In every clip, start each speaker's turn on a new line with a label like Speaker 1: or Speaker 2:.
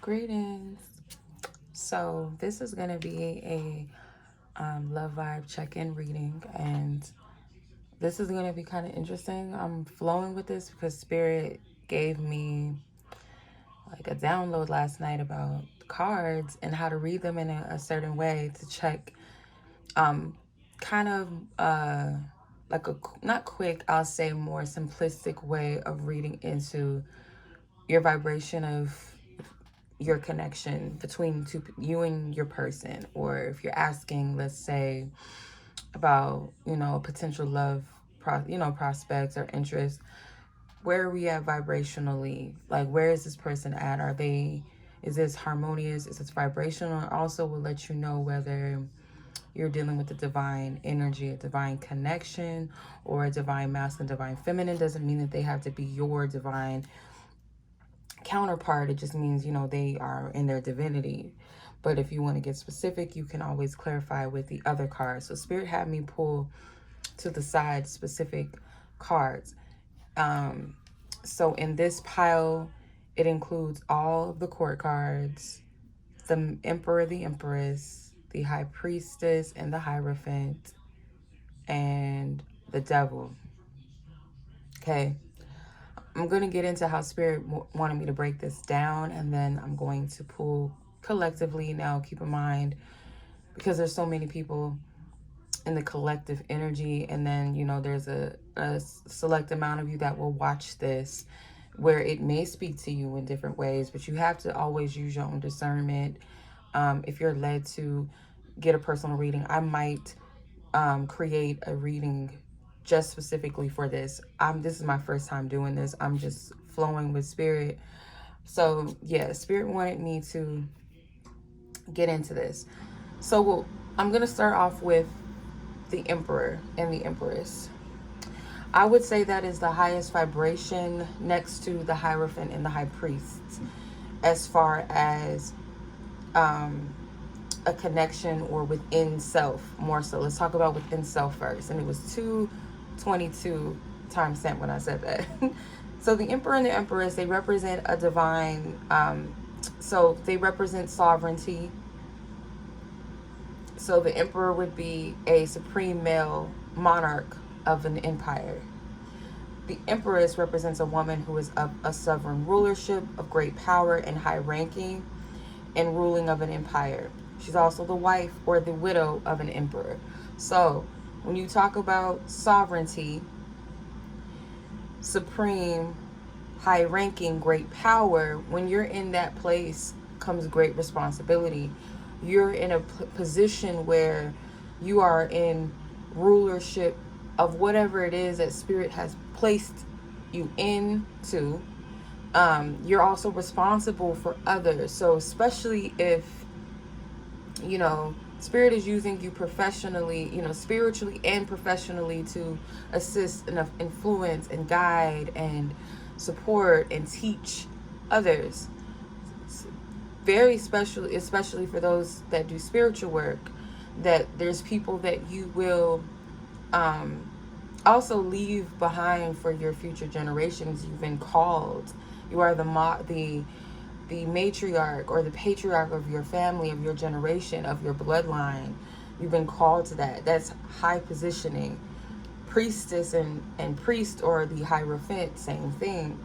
Speaker 1: Greetings. So this is going to be a love vibe check-in reading, and this is going to be kind of interesting. I'm flowing with this because Spirit gave me like a download last night about cards and how to read them in a certain way to check kind of like a not quick, I'll say more simplistic way of reading into your vibration of your connection between you and your person, or if you're asking, let's say, about potential love prospects or interests, where are we at vibrationally? Like, where is this person at? Is this harmonious? Is this vibrational? It also will let you know whether you're dealing with a divine energy, a divine connection, or a divine masculine, divine feminine. Doesn't mean that they have to be your divine counterpart. It just means they are in their divinity. But if you want to get specific, you can always clarify with the other cards. So Spirit had me pull to the side specific cards. So in this pile, it includes all of the court cards, the Emperor, the Empress, the High Priestess, and the Hierophant, and the Devil. Okay. I'm going to get into how Spirit wanted me to break this down, and then I'm going to pull collectively. Now, keep in mind, because there's so many people in the collective energy, and then, there's a select amount of you that will watch this where it may speak to you in different ways, but you have to always use your own discernment. If you're led to get a personal reading, I might create a reading just specifically for this. This is my first time doing this. I'm just flowing with Spirit. So yeah, Spirit wanted me to get into this. So I'm going to start off with the Emperor and the Empress. I would say that is the highest vibration next to the Hierophant and the High Priest, as far as a connection or within self, more so. Let's talk about within self first. And it was 222 timestamp when I said that. So the Emperor and the Empress, they represent a divine, so they represent sovereignty. So the Emperor would be a supreme male monarch of an empire. The Empress represents a woman who is of a sovereign rulership, of great power and high ranking, and ruling of an empire. She's also the wife or the widow of an emperor. So when you talk about sovereignty, supreme, high ranking, great power, when you're in that place comes great responsibility. You're in a position where you are in rulership of whatever it is that Spirit has placed you into. You're also responsible for others. So especially if Spirit is using you professionally, spiritually and professionally, to assist and influence and guide and support and teach others. Very special, especially for those that do spiritual work, that there's people that you will also leave behind for your future generations. You've been called. You are the matriarch or the patriarch of your family, of your generation, of your bloodline. You've been called to that. That's high positioning. Priestess and priest, or the Hierophant, same thing.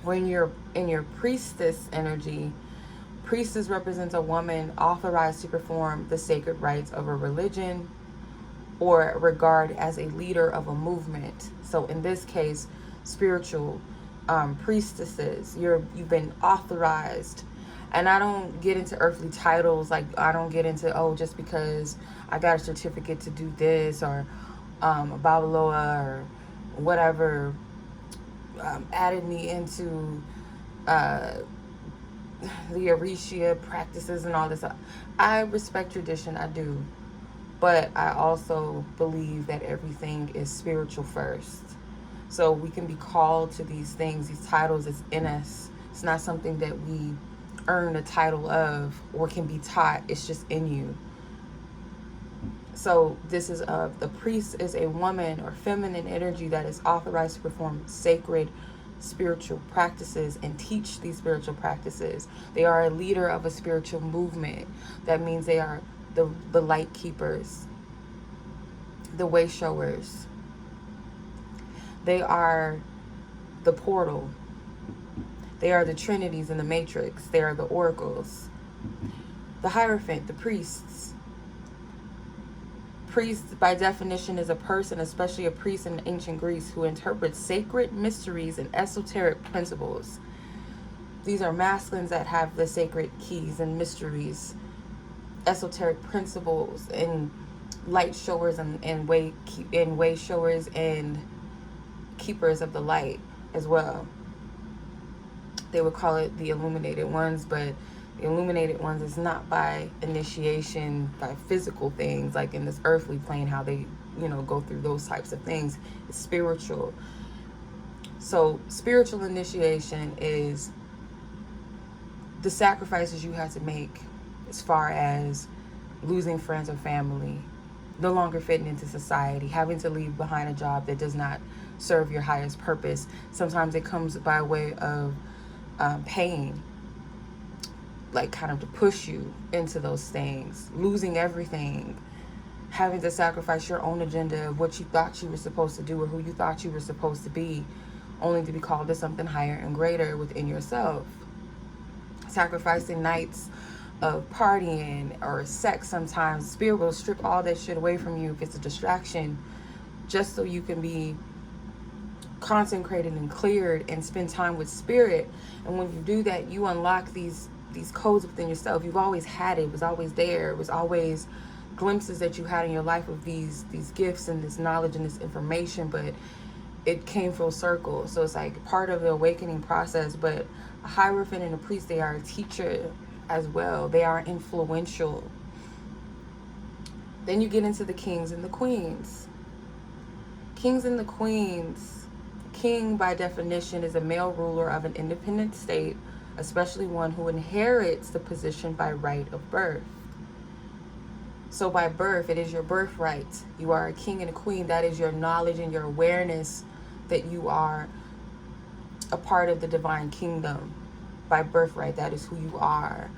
Speaker 1: When you're in your priestess energy, priestess represents a woman authorized to perform the sacred rites of a religion or regard as a leader of a movement. So in this case, spiritual priestesses, you've been authorized. And I don't get into earthly titles. Like, I don't get into, just because I got a certificate to do this, or a Babaloa or whatever added me into the Orisha practices and all this. I respect tradition, I do. But I also believe that everything is spiritual first. So we can be called to these things, these titles. It's in us. It's not something that we earn a title of or can be taught. It's just in you. So this is the priest is a woman or feminine energy that is authorized to perform sacred spiritual practices and teach these spiritual practices. They are a leader of a spiritual movement. That means they are the light keepers, the way showers. They are the portal. They are the trinities in the matrix. They are the oracles. The Hierophant, the priests. Priest, by definition, is a person, especially a priest in ancient Greece, who interprets sacred mysteries and esoteric principles. These are masculines that have the sacred keys and mysteries, esoteric principles, and light showers and way showers and keepers of the light as well. They would call it the illuminated ones, but the illuminated ones is not by initiation, by physical things, like in this earthly plane, how they, go through those types of things. It's spiritual. So spiritual initiation is the sacrifices you have to make as far as losing friends or family, no longer fitting into society, having to leave behind a job that does not serve your highest purpose. Sometimes it comes by way of pain, like kind of to push you into those things, losing everything, having to sacrifice your own agenda of what you thought you were supposed to do or who you thought you were supposed to be, only to be called to something higher and greater within yourself. Sacrificing nights of partying or sex. Sometimes spirit will strip all that shit away from you if it's a distraction, just so you can be consecrated and cleared and spend time with spirit. And when you do that, you unlock these codes within yourself. You've always had it. It was always there. It was always glimpses that you had in your life of these gifts and this knowledge and this information, but it came full circle. So it's like part of the awakening process. But a hierophant and a priest, they are a teacher as well. They are influential. Then you get into the kings and the queens. Kings and the queens. King, by definition, is a male ruler of an independent state, especially one who inherits the position by right of birth. So by birth, it is your birthright. You are a king and a queen. That is your knowledge and your awareness that you are a part of the divine kingdom. By birthright, that is who you are.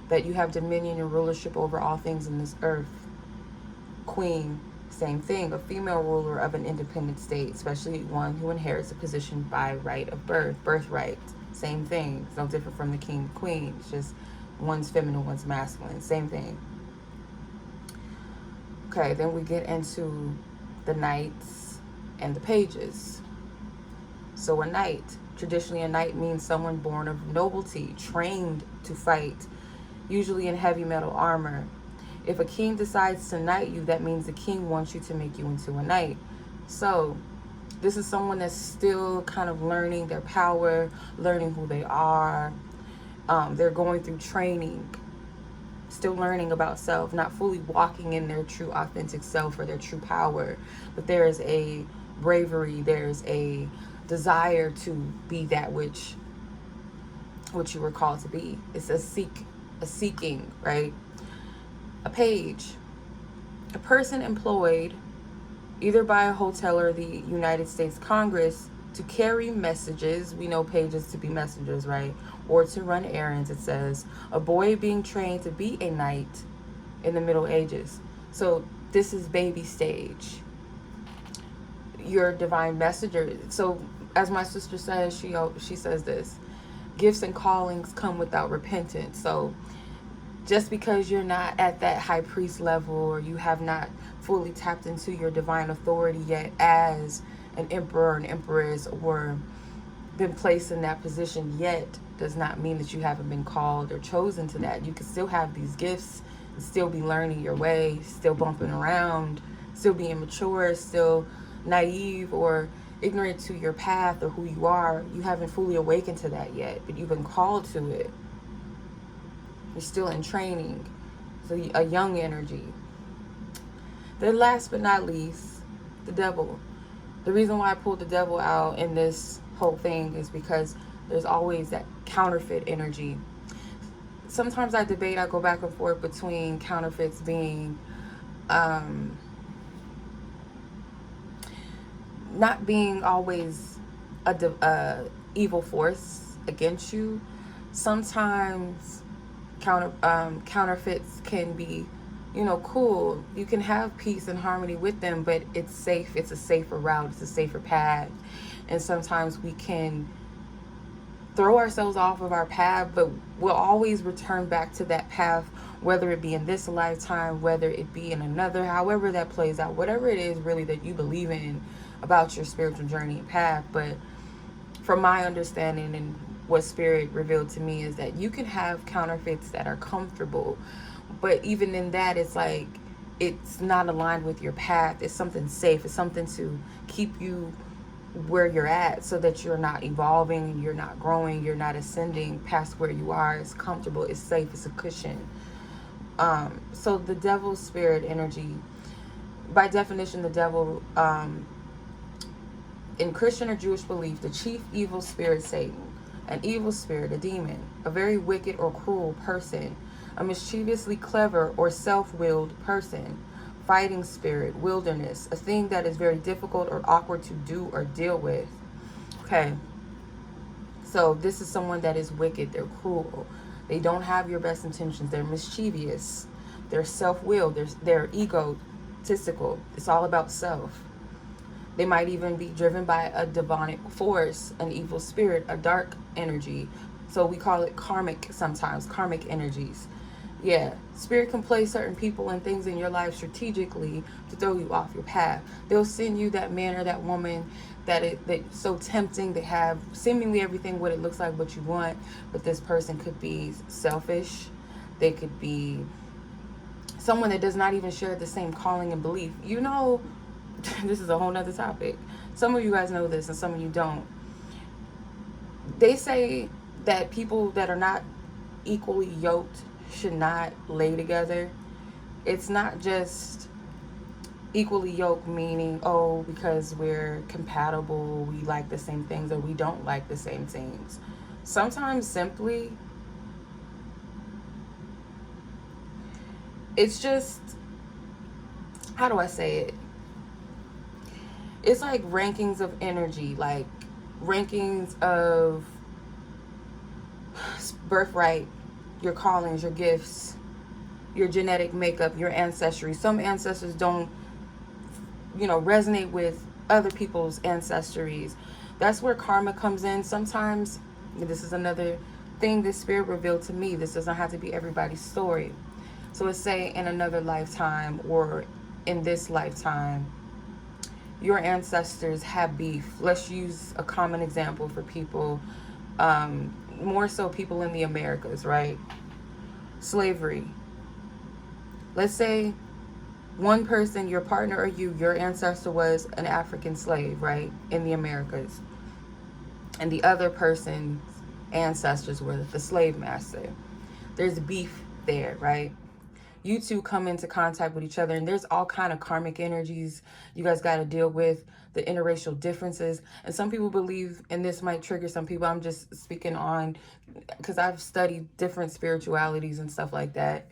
Speaker 1: That you have dominion and rulership over all things in this earth. Queen, same thing, a female ruler of an independent state, especially one who inherits a position by right of birth, birthright. Same thing. It's no different from the king and queen. It's just one's feminine, one's masculine. Same thing. Okay, then we get into the knights and the pages. So a knight, traditionally a knight means someone born of nobility, trained to fight, usually in heavy metal armor. If a king decides to knight you, that means the king wants you to make you into a knight. So this is someone that's still kind of learning their power, learning who they are. They're going through training, still learning about self, not fully walking in their true authentic self or their true power. But there is a bravery, there's a desire to be that which you were called to be. It's a seeking, right? A page, a person employed either by a hotel or the United States Congress to carry messages. We know pages to be messengers, right? Or to run errands, it says. A boy being trained to be a knight in the Middle Ages. So this is baby stage. Your divine messenger. So as my sister says, she says this, gifts and callings come without repentance. So just because you're not at that high priest level, or you have not fully tapped into your divine authority yet as an emperor or an empress, or been placed in that position yet, does not mean that you haven't been called or chosen to that. You can still have these gifts and still be learning your way, still bumping around, still be immature, still naive or ignorant to your path or who you are. You haven't fully awakened to that yet, but you've been called to it. You're still in training. So a young energy. Then last but not least, the devil. The reason why I pulled the devil out in this whole thing is because there's always that counterfeit energy. Sometimes I go back and forth between counterfeits being not being always evil force against you. Sometimes counterfeits can be, cool. You can have peace and harmony with them, but it's safe. It's a safer route. It's a safer path. And sometimes we can throw ourselves off of our path, but we'll always return back to that path, whether it be in this lifetime, whether it be in another, however that plays out, whatever it is really that you believe in about your spiritual journey and path. But from my understanding and what Spirit revealed to me is that you can have counterfeits that are comfortable, but even in that, it's like it's not aligned with your path. It's something safe. It's something to keep you where you're at, so that you're not evolving, you're not growing, you're not ascending past where you are. It's comfortable, it's safe, it's a cushion. So the devil's spirit energy, by definition, the devil, in Christian or Jewish belief, the chief evil spirit, Satan, an evil spirit, a demon, a very wicked or cruel person, a mischievously clever or self-willed person, fighting spirit, wilderness, a thing that is very difficult or awkward to do or deal with. Okay, so this is someone that is wicked, they're cruel, they don't have your best intentions, they're mischievous, they're self-willed, they're egotistical, it's all about self. They might even be driven by a demonic force, an evil spirit, a dark energy. So we call it karmic sometimes, karmic energies. Yeah, spirit can place certain people and things in your life strategically to throw you off your path. They'll send you that man or that woman that's so tempting. They have seemingly everything what it looks like what you want, but this person could be selfish. They could be someone that does not even share the same calling and belief. This is a whole nother topic. Some of you guys know this and some of you don't. They say that people that are not equally yoked should not lay together. It's not just equally yoked meaning, oh, because we're compatible, we like the same things, or we don't like the same things. Sometimes simply, it's just, how do I say it? It's like rankings of energy, like rankings of birthright, your callings, your gifts, your genetic makeup, your ancestry. Some ancestors don't, resonate with other people's ancestries. That's where karma comes in. Sometimes, this is another thing this spirit revealed to me. This doesn't have to be everybody's story. So let's say in another lifetime or in this lifetime, your ancestors have beef. Let's use a common example for people, more so people in the Americas, right? Slavery. Let's say one person, your partner or your ancestor was an African slave, right, in the Americas. And the other person's ancestors were the slave master. There's beef there, right? You two come into contact with each other, and there's all kind of karmic energies you guys got to deal with, the interracial differences. And some people believe, and this might trigger some people, I'm just speaking on, because I've studied different spiritualities and stuff like that,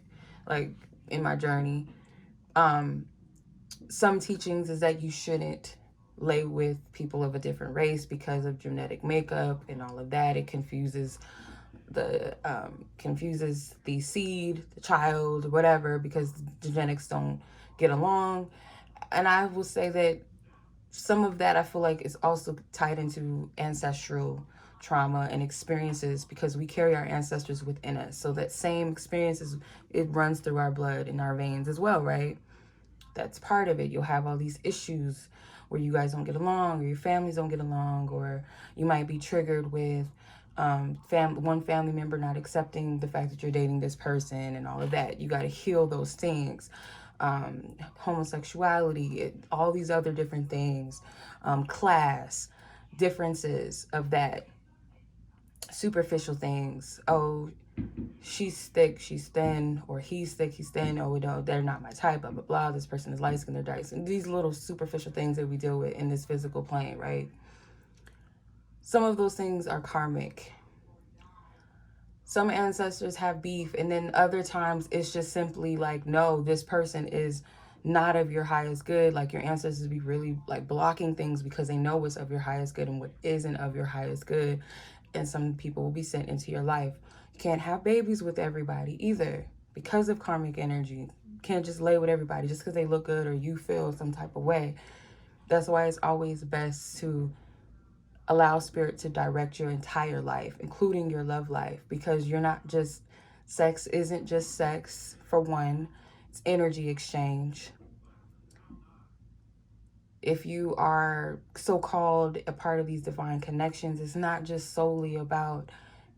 Speaker 1: like in my journey. Some teachings is that you shouldn't lay with people of a different race because of genetic makeup and all of that. It confuses the seed, the child, whatever, because the genetics don't get along. And I will say that some of that I feel like is also tied into ancestral trauma and experiences, because we carry our ancestors within us. So that same experiences, it runs through our blood and our veins as well, right? That's part of it. You'll have all these issues where you guys don't get along, or your families don't get along, or you might be triggered with one family member not accepting the fact that you're dating this person and all of that. You got to heal those things. Homosexuality, all these other different things, class differences of that, superficial things. Oh, she's thick, she's thin, or he's thick, he's thin. Oh, no, they're not my type, blah, blah, blah. This person is light skinned, they're dark skinned. These little superficial things that we deal with in this physical plane, right? Some of those things are karmic. Some ancestors have beef, and then other times it's just simply like, no, this person is not of your highest good. Like your ancestors be really like blocking things because they know what's of your highest good and what isn't of your highest good. And some people will be sent into your life. You can't have babies with everybody either because of karmic energy. You can't just lay with everybody just because they look good or you feel some type of way. That's why it's always best to allow spirit to direct your entire life, including your love life, because you're not just, sex isn't just sex, for one. It's energy exchange. If you are so-called a part of these divine connections, it's not just solely about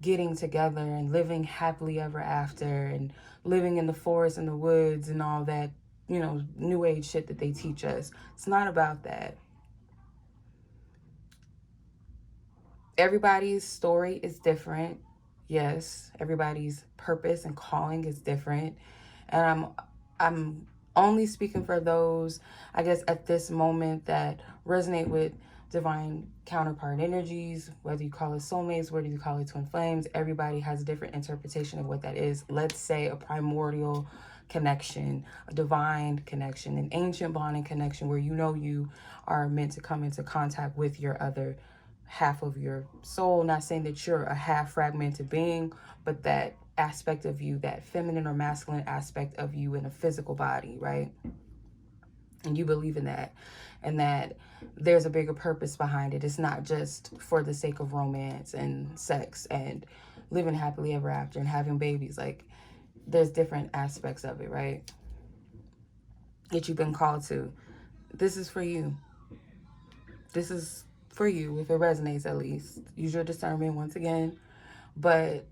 Speaker 1: getting together and living happily ever after and living in the forest and the woods and all that, you know, new age shit that they teach us. It's not about that. Everybody's story is different. Yes, everybody's purpose and calling is different. And I'm only speaking for those, I guess, at this moment that resonate with divine counterpart energies, whether you call it soulmates, whether you call it twin flames. Everybody has a different interpretation of what that is. Let's say a primordial connection, a divine connection, an ancient bonding connection where you know you are meant to come into contact with your other half of your soul. Not saying that you're a half fragmented being, but that aspect of you, that feminine or masculine aspect of you in a physical body, right? And you believe in that, and that there's a bigger purpose behind it. It's not just for the sake of romance and sex and living happily ever after and having babies. Like, there's different aspects of it, right? That you've been called to. This is for you. This is for you, if it resonates at least. Use your discernment once again. But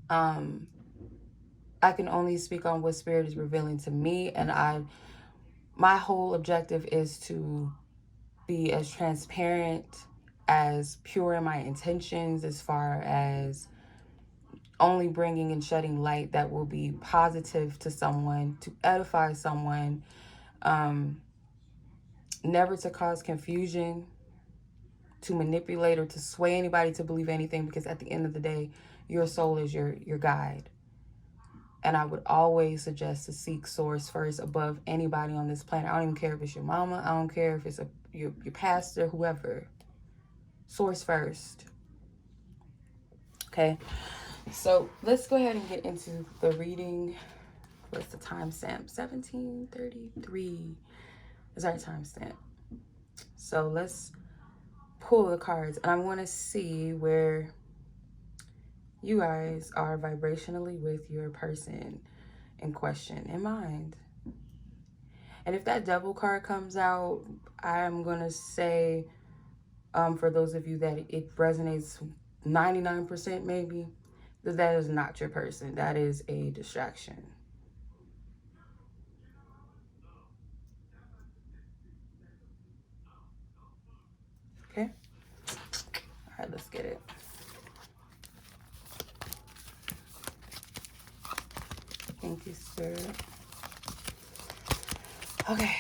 Speaker 1: I can only speak on what spirit is revealing to me, and my whole objective is to be as transparent, as pure in my intentions, as far as only bringing and shedding light that will be positive to someone, to edify someone, never to cause confusion, to manipulate or to sway anybody to believe anything, because at the end of the day, your soul is your guide. And I would always suggest to seek source first above anybody on this planet. I don't even care if it's your mama. I don't care if it's your pastor, whoever. Source first. Okay. So let's go ahead and get into the reading. What's the timestamp? 17:33 is our timestamp. So let's pull the cards. And I want to see where you guys are vibrationally with your person in question in mind. And if that Devil card comes out, I'm going to say, for those of you that it resonates 99% maybe, that is not your person. That is a distraction. Okay? All right, let's get it. Thank you, sir. Okay.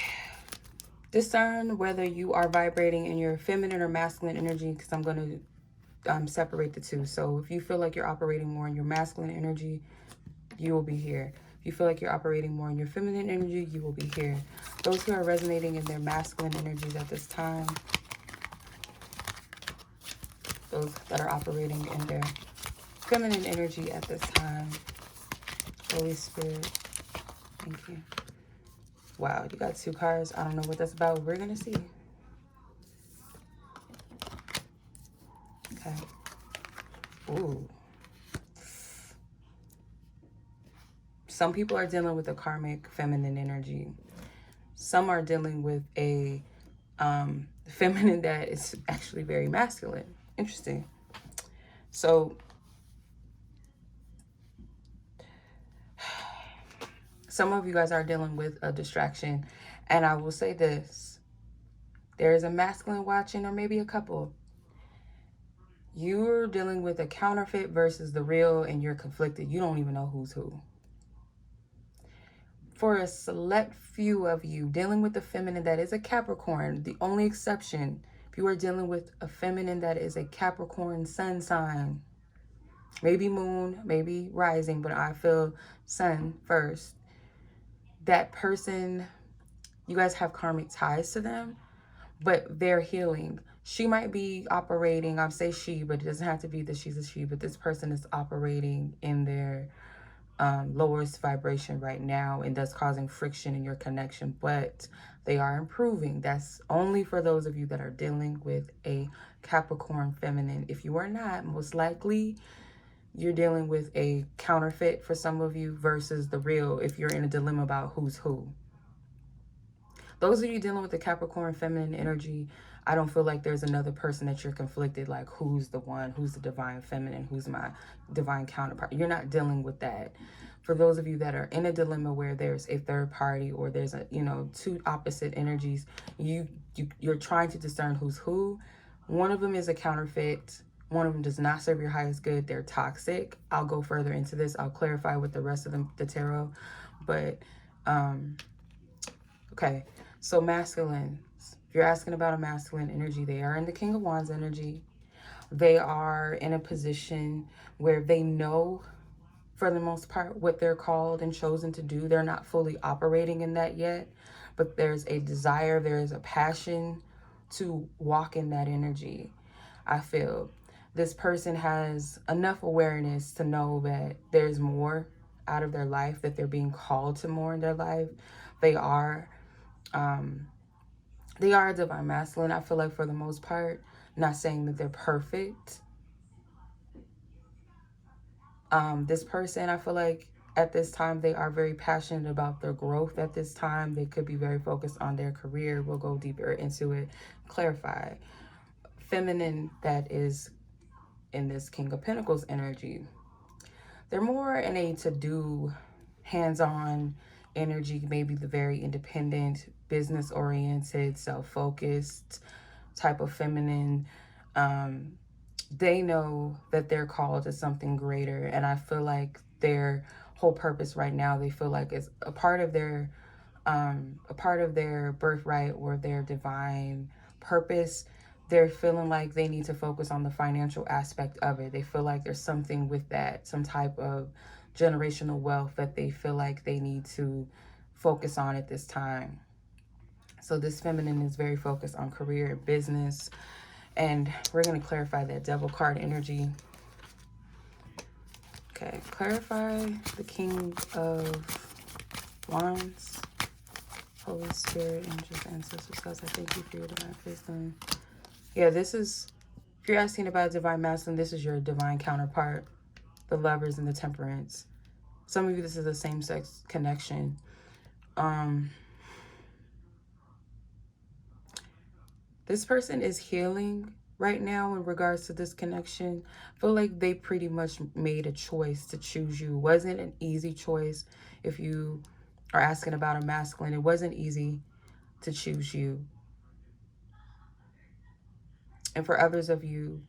Speaker 1: Discern whether you are vibrating in your feminine or masculine energy, because I'm going to separate the two. So if you feel like you're operating more in your masculine energy, you will be here. If you feel like you're operating more in your feminine energy, you will be here. Those who are resonating in their masculine energies at this time, those that are operating in their feminine energy at this time, Holy Spirit, thank you. Wow, you got two cards. I don't know what that's about. We're going to see. Okay. Ooh. Some people are dealing with a karmic feminine energy. Some are dealing with a feminine that is actually very masculine. Interesting. So some of you guys are dealing with a distraction. And I will say this. There is a masculine watching, or maybe a couple. You're dealing with a counterfeit versus the real, and you're conflicted. You don't even know who's who. For a select few of you dealing with the feminine that is a Capricorn, the only exception, if you are dealing with a feminine that is a Capricorn sun sign, maybe moon, maybe rising, but I feel sun first, that person You guys have karmic ties to them, but they're healing. She might be operating, I'll say she, but it doesn't have to be that she's a she, but this person is operating in their lowest vibration right now, and thus causing friction in your connection, but they are improving. That's only for those of you that are dealing with a Capricorn feminine. If you are not, most likely you're dealing with a counterfeit for some of you versus the real if you're in a dilemma about who's who. Those of you dealing with the Capricorn feminine energy, I don't feel like there's another person that you're conflicted, like who's the one, who's the divine feminine, who's my divine counterpart. You're not dealing with that. For those of you that are in a dilemma where there's a third party or there's a, you know, two opposite energies, you're trying to discern who's who. One of them is a counterfeit. One of them does not serve your highest good. They're toxic. I'll go further into this. I'll clarify with the rest of the tarot. But, okay. So masculine, if you're asking about a masculine energy, they are in the King of Wands energy. They are in a position where they know, for the most part, what they're called and chosen to do. They're not fully operating in that yet, but there's a desire, there's a passion to walk in that energy. I feel this person has enough awareness to know that there's more out of their life, that they're being called to more in their life. They are a divine masculine, I feel like, for the most part. Not saying that they're perfect. This person, I feel like at this time, they are very passionate about their growth at this time. They could be very focused on their career. We'll go deeper into it, clarify. Feminine, that is in this King of Pentacles energy. They're more in a to-do, hands-on energy, maybe the very independent, business-oriented, self-focused type of feminine. They know that they're called to something greater, and I feel like their whole purpose right now, they feel like it's a part of their birthright or their divine purpose. They're feeling like they need to focus on the financial aspect of it. They feel like there's something with that, some type of generational wealth that they feel like they need to focus on at this time. So this feminine is very focused on career and business. And we're going to clarify that Devil card energy. Okay, clarify the King of Wands. Holy Spirit, angels, ancestors, gods, I thank you for your divine wisdom. Yeah, this is, if you're asking about divine masculine, this is your divine counterpart, the Lovers and the Temperance. Some of you, this is a same-sex connection. This person is healing right now in regards to this connection. I feel like they pretty much made a choice to choose you. It wasn't an easy choice. If you are asking about a masculine, it wasn't easy to choose you. And for others of you,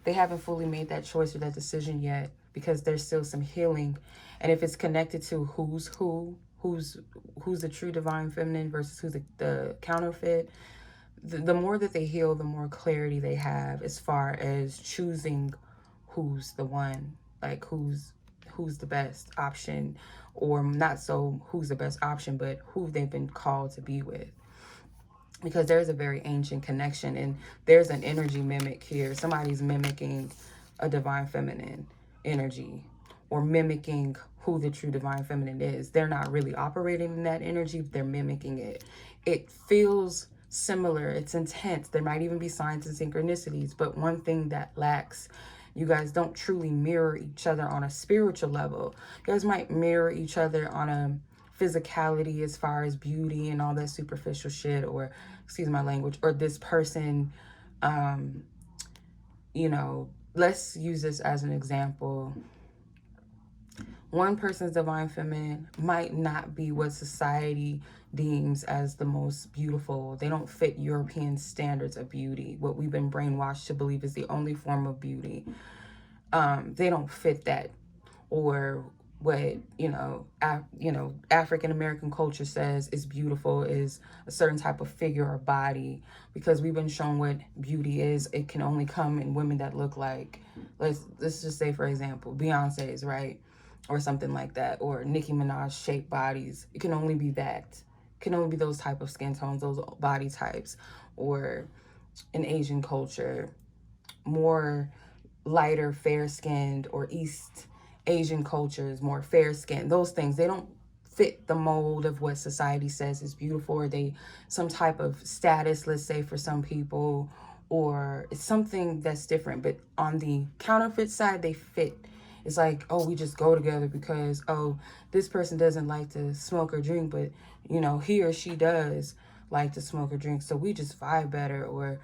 Speaker 1: they haven't fully made that choice or that decision yet because there's still some healing. And if it's connected to who's the true divine feminine versus who's the counterfeit, the more that they heal, the more clarity they have as far as choosing who's the one, like who's the best option, or not so who's the best option, but who they've been called to be with. Because there's a very ancient connection, and there's an energy mimic here. Somebody's mimicking a divine feminine energy, or mimicking who the true divine feminine is. They're not really operating in that energy, but they're mimicking it. It feels similar. It's intense. There might even be signs and synchronicities, but one thing that lacks, you guys don't truly mirror each other on a spiritual level. You guys might mirror each other on a physicality as far as beauty and all that superficial shit, or excuse my language, or this person, you know, let's use this as an example. One person's divine feminine might not be what society deems as the most beautiful. They don't fit European standards of beauty, what we've been brainwashed to believe is the only form of beauty. They don't fit that, or what, African American culture says is beautiful is a certain type of figure or body, because we've been shown what beauty is. It can only come in women that look like, let's just say, for example, Beyonce's, right? Or something like that, or Nicki Minaj shaped bodies. It can only be that. Can only be those type of skin tones, those body types, or in Asian culture, more lighter, fair-skinned, or East Asian cultures, more fair-skinned. Those things, they don't fit the mold of what society says is beautiful, or they some type of status, let's say, for some people, or it's something that's different. But on the counterfeit side, they fit. It's like, oh, we just go together because, oh, this person doesn't like to smoke or drink, but, you know, he or she does like to smoke or drink, so we just vibe better. Or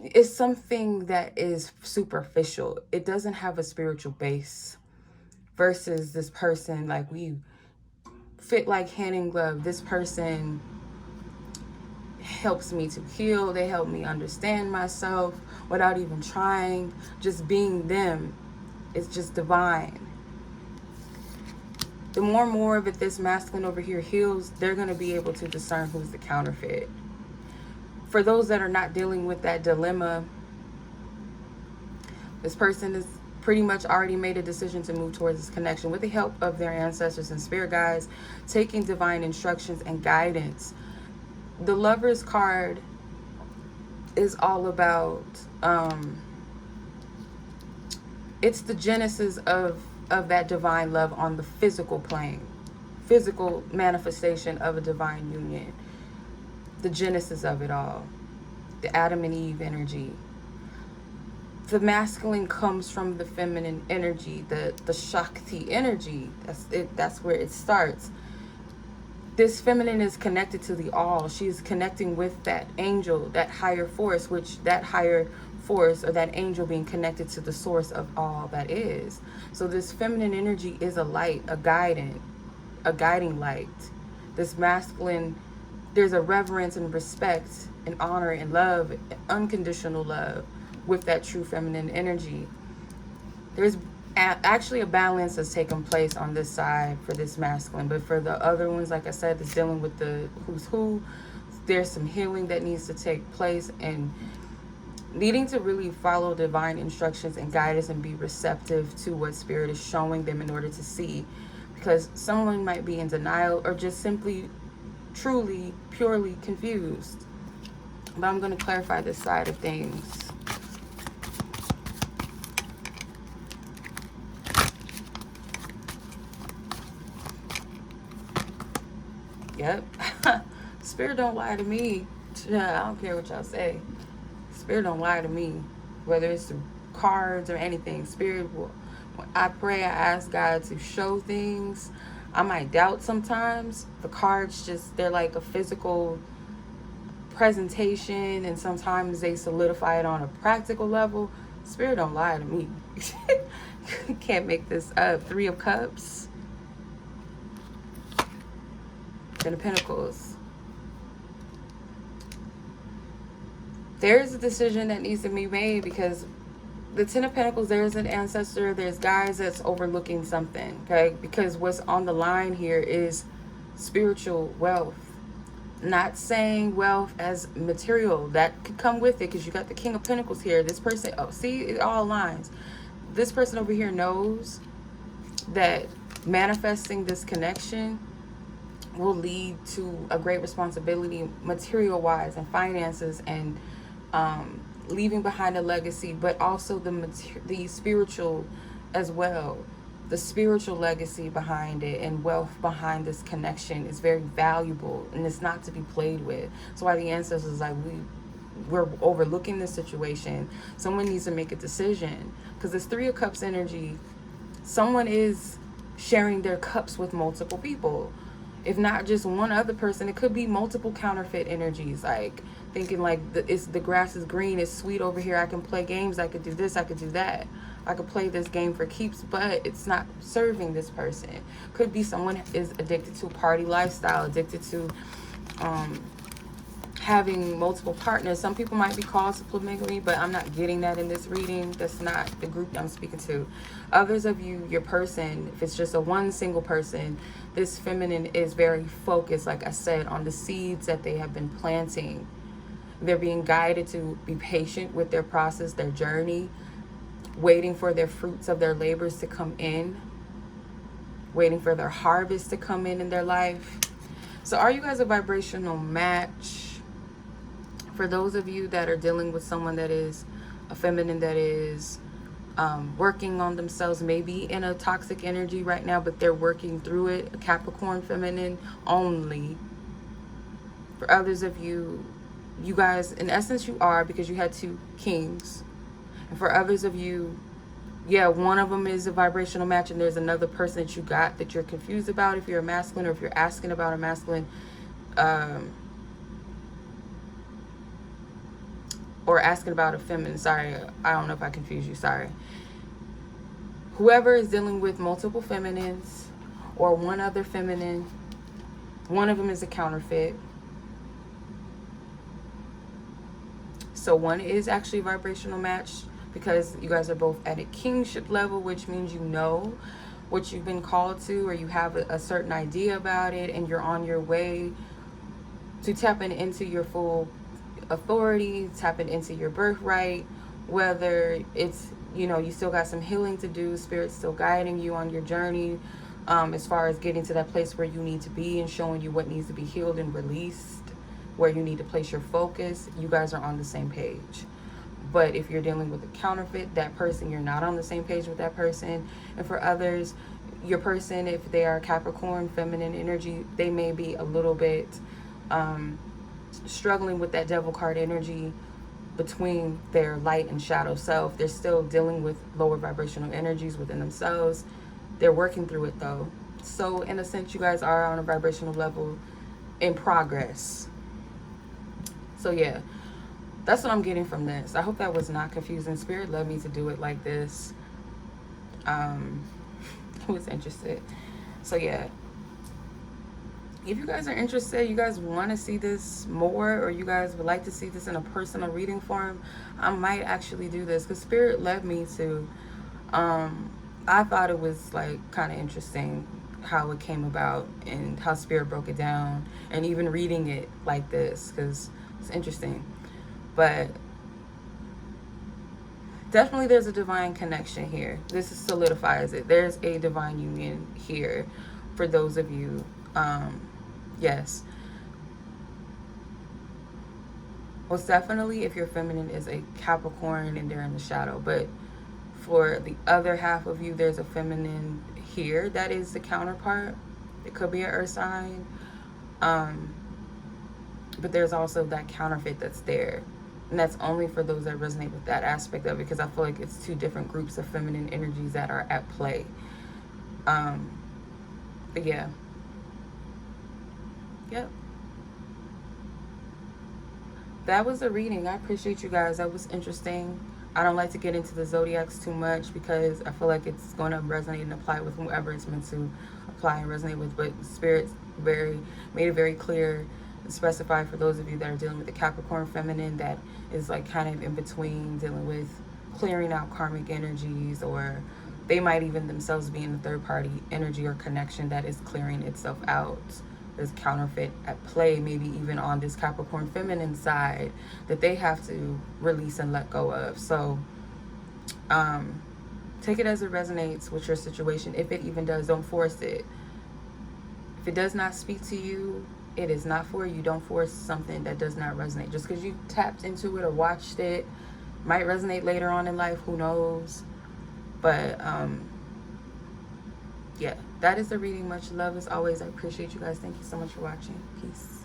Speaker 1: it's something that is superficial. It doesn't have a spiritual base. Versus this person, like, we fit like hand in glove. This person helps me to heal. They help me understand myself without even trying. Just being them is just divine. The more of it this masculine over here heals, they're going to be able to discern who's the counterfeit. For those that are not dealing with that dilemma, this person is pretty much already made a decision to move towards this connection with the help of their ancestors and spirit guides, taking divine instructions and guidance. The Lover's card is all about, it's the genesis of that divine love on the physical plane, physical manifestation of a divine union, the genesis of it all, the Adam and Eve energy. The masculine comes from the feminine energy, the Shakti energy. That's where it starts. This feminine is connected to the all. She's connecting with that angel, that higher force, which that higher force, or that angel, being connected to the source of all that is. So this feminine energy is a light, a guiding light. This masculine, there's a reverence and respect and honor and love, unconditional love with that true feminine energy. There's actually a balance that's taken place on this side for this masculine, but for the other ones, like I said, that's dealing with the who's who, there's some healing that needs to take place, and needing to really follow divine instructions and guidance and be receptive to what spirit is showing them in order to see, because someone might be in denial or just simply truly purely confused. But I'm going to clarify this side of things. Yep. Spirit don't lie to me. I don't care what y'all say. Spirit don't lie to me. Whether it's through cards or anything. Spirit will, when I pray, I ask God to show things. I might doubt sometimes. The cards just, they're like a physical presentation, and sometimes they solidify it on a practical level. Spirit don't lie to me. Can't make this up. 3 of Cups. 10 of Pentacles. There's a decision that needs to be made, because the 10 of Pentacles, there's an ancestor, there's guys that's overlooking something, okay? Because what's on the line here is spiritual wealth. Not saying wealth as material. That could come with it, because you got the King of Pentacles here. This person, oh, see, it all aligns. This person over here knows that manifesting this connection will lead to a great responsibility material-wise and finances, and leaving behind a legacy, but also the spiritual as well. The spiritual legacy behind it and wealth behind this connection is very valuable, and it's not to be played with. So why the ancestors like, we're overlooking this situation. Someone needs to make a decision, because this 3 of Cups energy, someone is sharing their cups with multiple people. If not just one other person, it could be multiple counterfeit energies, like thinking like the grass is green, it's sweet over here, I can play games, I could do this, I could do that, I could play this game for keeps, but it's not serving this person. Could be someone is addicted to a party lifestyle, addicted to having multiple partners. Some people might be called to polygamy, but I'm not getting that in this reading. That's not the group I'm speaking to. Others of you, your person, if it's just a one single person, this feminine is very focused, like I said, on the seeds that they have been planting. They're being guided to be patient with their process, their journey, waiting for their fruits of their labors to come in, waiting for their harvest to come in their life. So are you guys a vibrational match? For those of you that are dealing with someone that is a feminine, that is working on themselves, maybe in a toxic energy right now, but they're working through it, a Capricorn feminine only. For others of you, you guys, in essence, you are, because you had 2 kings. And for others of you, yeah, one of them is a vibrational match, and there's another person that you got that you're confused about if you're a masculine, or if you're asking about a masculine, or asking about a feminine. Sorry, I don't know if I confused you. Sorry. Whoever is dealing with multiple feminines or one other feminine, one of them is a counterfeit. So one is actually a vibrational match, because you guys are both at a kingship level, which means you know what you've been called to, or you have a certain idea about it, and you're on your way to tapping into your full authority, tapping into your birthright, whether it's, you know, you still got some healing to do, spirit's still guiding you on your journey, as far as getting to that place where you need to be and showing you what needs to be healed and released, where you need to place your focus. You guys are on the same page. But if you're dealing with a counterfeit, that person, you're not on the same page with that person. And for others, your person, if they are Capricorn, feminine energy, they may be a little bit struggling with that devil card energy between their light and shadow self. They're still dealing with lower vibrational energies within themselves. They're working through it though. So in a sense, you guys are on a vibrational level in progress. So yeah, that's what I'm getting from this. I hope that was not confusing. Spirit led me to do it like this. Who was interested? So yeah, if you guys are interested, you guys want to see this more, or you guys would like to see this in a personal reading form, I might actually do this, because Spirit led me to. I thought it was like kind of interesting how it came about and how Spirit broke it down, and even reading it like this, because it's interesting. But definitely there's a divine connection here. This solidifies it. There's a divine union here for those of you. Yes. Most definitely if your feminine is a Capricorn and they're in the shadow. But for the other half of you, there's a feminine here that is the counterpart. It could be an earth sign. But there's also that counterfeit that's there. And that's only for those that resonate with that aspect of it, because I feel like it's 2 different groups of feminine energies that are at play. But yeah. Yep. That was a reading. I appreciate you guys. That was interesting. I don't like to get into the zodiacs too much, because I feel like it's going to resonate and apply with whoever it's meant to apply and resonate with. But Spirit's made it very clear and specified for those of you that are dealing with the Capricorn feminine, that is like kind of in between, dealing with clearing out karmic energies, or they might even themselves be in a third party energy or connection that is clearing itself out. There's counterfeit at play, maybe even on this Capricorn feminine side, that they have to release and let go of. So take it as it resonates with your situation. If it even does, don't force it. If it does not speak to you, it is not for you. Don't force something that does not resonate. Just because you tapped into it or watched it, might resonate later on in life, who knows. But yeah, that is the reading. Much love as always. I appreciate you guys. Thank you so much for watching. Peace.